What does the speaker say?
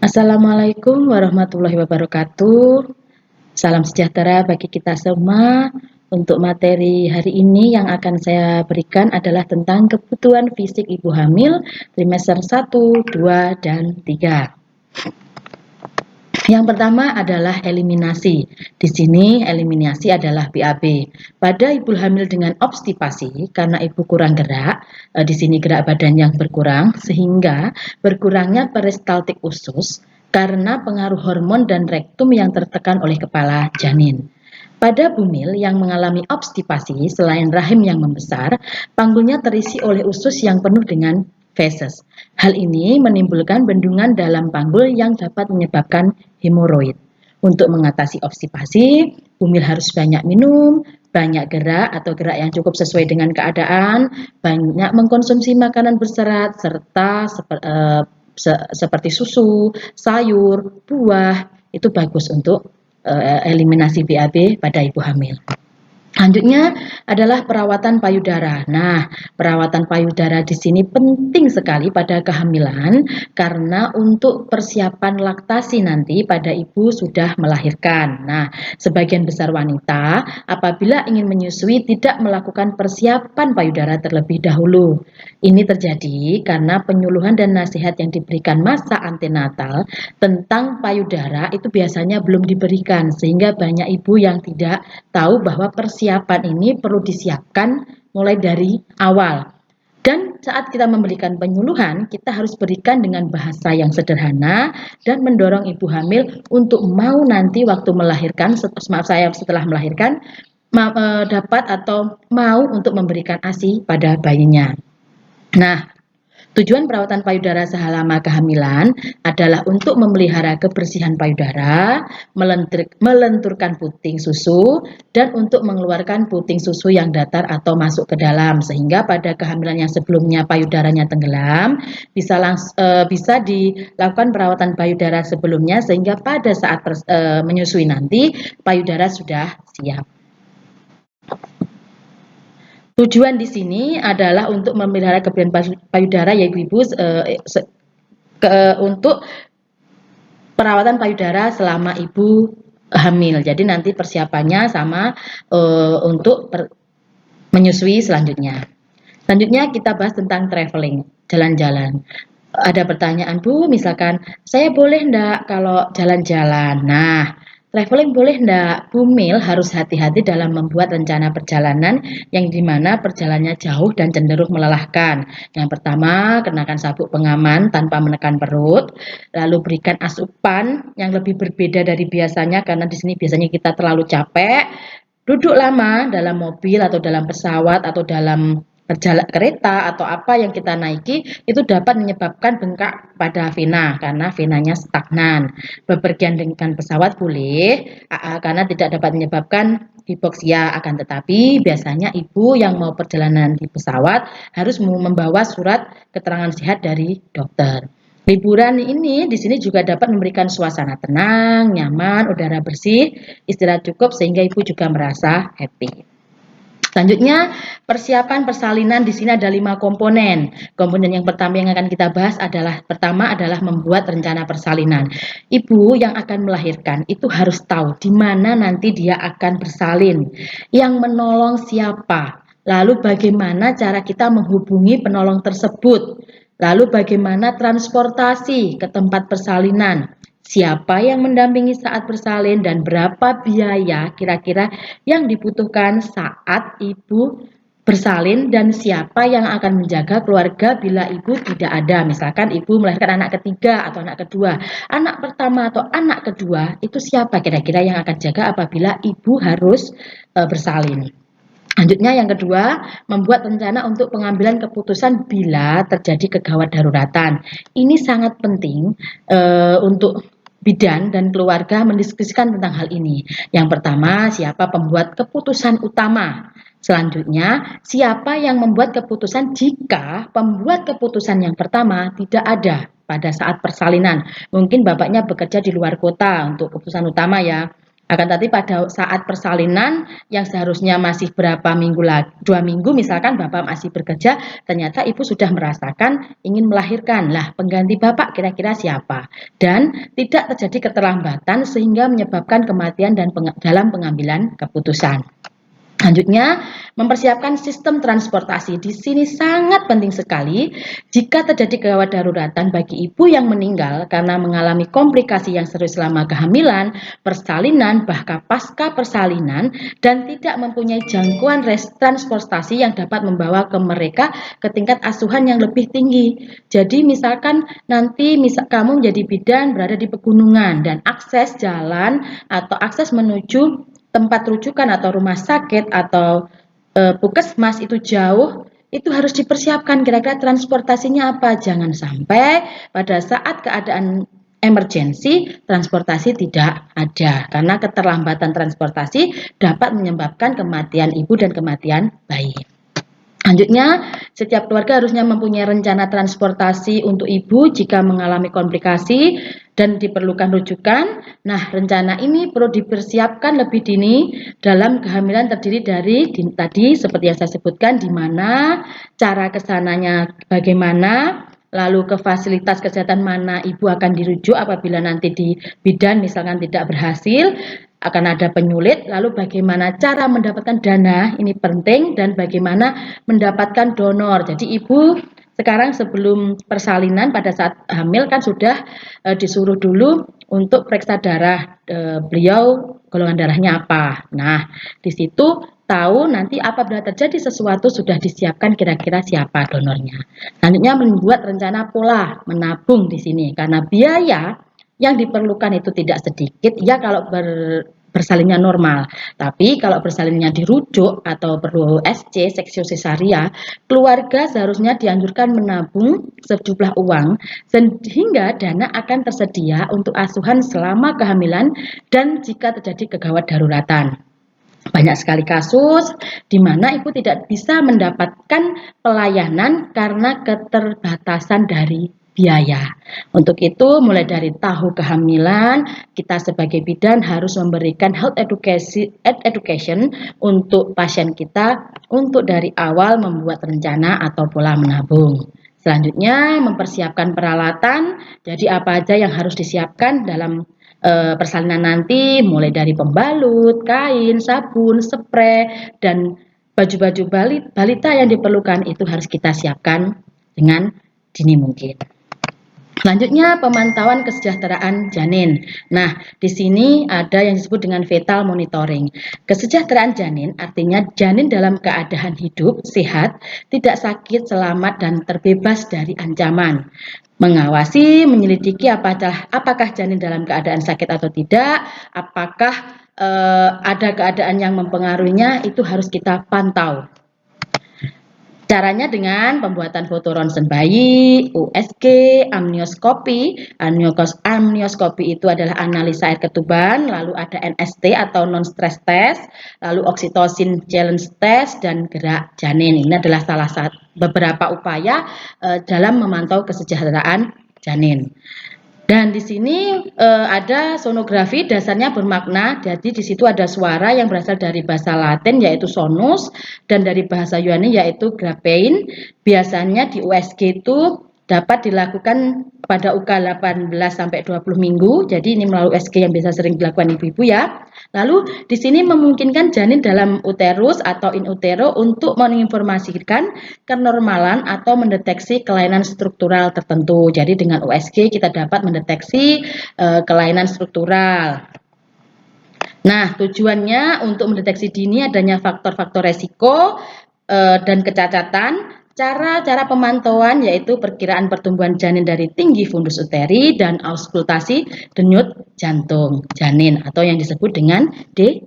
Assalamualaikum warahmatullahi wabarakatuh. Salam sejahtera bagi kita semua. Untuk materi hari ini yang akan saya berikan adalah tentang kebutuhan fisik ibu hamil trimester 1, 2, dan 3. Yang pertama adalah eliminasi. Di sini eliminasi adalah BAB. Pada ibu hamil dengan obstipasi, karena ibu kurang gerak, di sini gerak badan yang berkurang, sehingga berkurangnya peristaltik usus karena pengaruh hormon dan rektum yang tertekan oleh kepala janin. Pada bumil yang mengalami obstipasi, selain rahim yang membesar, panggulnya terisi oleh usus yang penuh dengan feses. Hal ini menimbulkan bendungan dalam panggul yang dapat menyebabkan hemoroid. Untuk mengatasi obstipasi, bumil harus banyak minum, banyak gerak atau gerak yang cukup sesuai dengan keadaan, banyak mengkonsumsi makanan berserat, serta seperti susu, sayur, buah, itu bagus untuk eliminasi BAB pada ibu hamil. Selanjutnya adalah perawatan payudara. Nah, perawatan payudara di sini penting sekali pada kehamilan karena untuk persiapan laktasi nanti pada ibu sudah melahirkan. Nah, sebagian besar wanita apabila ingin menyusui tidak melakukan persiapan payudara terlebih dahulu. Ini terjadi karena penyuluhan dan nasihat yang diberikan masa antenatal tentang payudara itu biasanya belum diberikan sehingga banyak ibu yang tidak tahu bahwa persiapan ini perlu disiapkan mulai dari awal. Dan saat kita memberikan penyuluhan, kita harus berikan dengan bahasa yang sederhana dan mendorong ibu hamil untuk mau nanti waktu melahirkan, setelah melahirkan, dapat atau mau untuk memberikan ASI pada bayinya. Nah, tujuan perawatan payudara selama kehamilan adalah untuk memelihara kebersihan payudara, melenturkan puting susu, dan untuk mengeluarkan puting susu yang datar atau masuk ke dalam. Sehingga pada kehamilan yang sebelumnya payudaranya tenggelam, bisa dilakukan perawatan payudara sebelumnya sehingga pada saat menyusui nanti payudara sudah siap. Tujuan di sini adalah untuk memelihara kebersihan payudara ya ibu-ibu untuk perawatan payudara selama ibu hamil. Jadi nanti persiapannya sama untuk menyusui selanjutnya. Selanjutnya kita bahas tentang traveling, jalan-jalan. Ada pertanyaan, Bu, misalkan saya boleh enggak kalau jalan-jalan? Nah, traveling boleh enggak? Bumil harus hati-hati dalam membuat rencana perjalanan yang dimana perjalanannya jauh dan cenderung melelahkan. Yang pertama, kenakan sabuk pengaman tanpa menekan perut, lalu berikan asupan yang lebih berbeda dari biasanya karena di sini biasanya kita terlalu capek. Duduk lama dalam mobil atau dalam pesawat atau dalam kereta atau apa yang kita naiki itu dapat menyebabkan bengkak pada vena karena venanya stagnan. Bepergian dengan pesawat boleh karena tidak dapat menyebabkan hipoksia, akan tetapi biasanya ibu yang mau perjalanan di pesawat harus membawa surat keterangan sehat dari dokter. Liburan ini di sini juga dapat memberikan suasana tenang, nyaman, udara bersih, istirahat cukup sehingga ibu juga merasa happy. Selanjutnya, persiapan persalinan di sini ada 5 komponen. Komponen yang pertama yang akan kita bahas adalah membuat rencana persalinan. Ibu yang akan melahirkan itu harus tahu di mana nanti dia akan bersalin. Yang menolong siapa? Lalu bagaimana cara kita menghubungi penolong tersebut? Lalu bagaimana transportasi ke tempat persalinan? Siapa yang mendampingi saat bersalin dan berapa biaya kira-kira yang dibutuhkan saat ibu bersalin dan siapa yang akan menjaga keluarga bila ibu tidak ada. Misalkan ibu melahirkan anak ketiga atau anak kedua. Anak pertama atau anak kedua itu siapa kira-kira yang akan jaga apabila ibu harus bersalin. Selanjutnya yang kedua, membuat rencana untuk pengambilan keputusan bila terjadi kegawat daruratan. Ini sangat penting untuk bidan dan keluarga mendiskusikan tentang hal ini. Yang pertama, siapa pembuat keputusan utama? Selanjutnya, siapa yang membuat keputusan jika pembuat keputusan yang pertama tidak ada pada saat persalinan? Mungkin bapaknya bekerja di luar kota untuk keputusan utama ya. Akan tetapi pada saat persalinan yang seharusnya masih berapa minggu lagi, 2 minggu misalkan bapak masih bekerja, ternyata ibu sudah merasakan ingin melahirkan. Lah, pengganti bapak kira-kira siapa? Dan tidak terjadi keterlambatan sehingga menyebabkan kematian dan dalam pengambilan keputusan. Selanjutnya, mempersiapkan sistem transportasi. Di sini sangat penting sekali jika terjadi gawat daruratan bagi ibu yang meninggal karena mengalami komplikasi yang serius selama kehamilan, persalinan, bahkan pasca persalinan, dan tidak mempunyai jangkauan transportasi yang dapat membawa ke mereka ke tingkat asuhan yang lebih tinggi. Jadi misalkan nanti kamu menjadi bidan berada di pegunungan dan akses jalan atau akses menuju tempat rujukan atau rumah sakit atau puskesmas itu jauh, itu harus dipersiapkan kira-kira transportasinya apa. Jangan sampai pada saat keadaan emergensi transportasi tidak ada karena keterlambatan transportasi dapat menyebabkan kematian ibu dan kematian bayi. Selanjutnya, setiap keluarga harusnya mempunyai rencana transportasi untuk ibu jika mengalami komplikasi dan diperlukan rujukan. Nah, rencana ini perlu dipersiapkan lebih dini dalam kehamilan terdiri dari tadi seperti yang saya sebutkan di mana, cara kesananya bagaimana, lalu ke fasilitas kesehatan mana ibu akan dirujuk apabila nanti di bidan misalkan tidak berhasil, akan ada penyulit, lalu bagaimana cara mendapatkan dana, ini penting, dan bagaimana mendapatkan donor. Jadi ibu sekarang sebelum persalinan pada saat hamil kan sudah disuruh dulu untuk periksa darah, beliau golongan darahnya apa. Nah, di situ tahu nanti apabila terjadi sesuatu sudah disiapkan kira-kira siapa donornya. Selanjutnya membuat rencana pola menabung di sini karena biaya yang diperlukan itu tidak sedikit ya kalau bersalinnya normal. Tapi kalau bersalinnya dirujuk atau perlu SC, seksio sesaria, keluarga seharusnya dianjurkan menabung sejumlah uang sehingga dana akan tersedia untuk asuhan selama kehamilan dan jika terjadi kegawat daruratan. Banyak sekali kasus di mana ibu tidak bisa mendapatkan pelayanan karena keterbatasan dari biaya. Untuk itu, mulai dari tahu kehamilan, kita sebagai bidan harus memberikan health education untuk pasien kita untuk dari awal membuat rencana atau pola menabung. Selanjutnya, mempersiapkan peralatan. Jadi apa aja yang harus disiapkan dalam persalinan nanti, mulai dari pembalut, kain, sabun, spray, dan baju-baju balita yang diperlukan itu harus kita siapkan dengan dini mungkin. Selanjutnya pemantauan kesejahteraan janin. Nah, di sini ada yang disebut dengan fetal monitoring. Kesejahteraan janin artinya janin dalam keadaan hidup, sehat, tidak sakit, selamat, dan terbebas dari ancaman. Mengawasi, menyelidiki apakah janin dalam keadaan sakit atau tidak, apakah ada keadaan yang mempengaruhinya, itu harus kita pantau. Caranya dengan pembuatan foto ronsen bayi, USG, amnioskopi. Amnioskopi itu adalah analisa air ketuban, lalu ada NST atau non-stress test, lalu oksitosin challenge test, dan gerak janin. Ini adalah salah satu beberapa upaya dalam memantau kesejahteraan janin. Dan di sini ada sonografi, dasarnya bermakna, jadi di situ ada suara yang berasal dari bahasa Latin yaitu sonus dan dari bahasa Yunani yaitu grapein. Biasanya di USG itu dapat dilakukan pada usia 18 sampai 20 minggu. Jadi ini melalui USG yang biasa sering dilakukan ibu-ibu ya. Lalu di sini memungkinkan janin dalam uterus atau in utero untuk menginformasikan kenormalan atau mendeteksi kelainan struktural tertentu. Jadi dengan USG kita dapat mendeteksi kelainan struktural. Nah, tujuannya untuk mendeteksi dini adanya faktor-faktor resiko dan kecacatan. Cara-cara pemantauan yaitu perkiraan pertumbuhan janin dari tinggi fundus uteri dan auskultasi denyut jantung janin atau yang disebut dengan D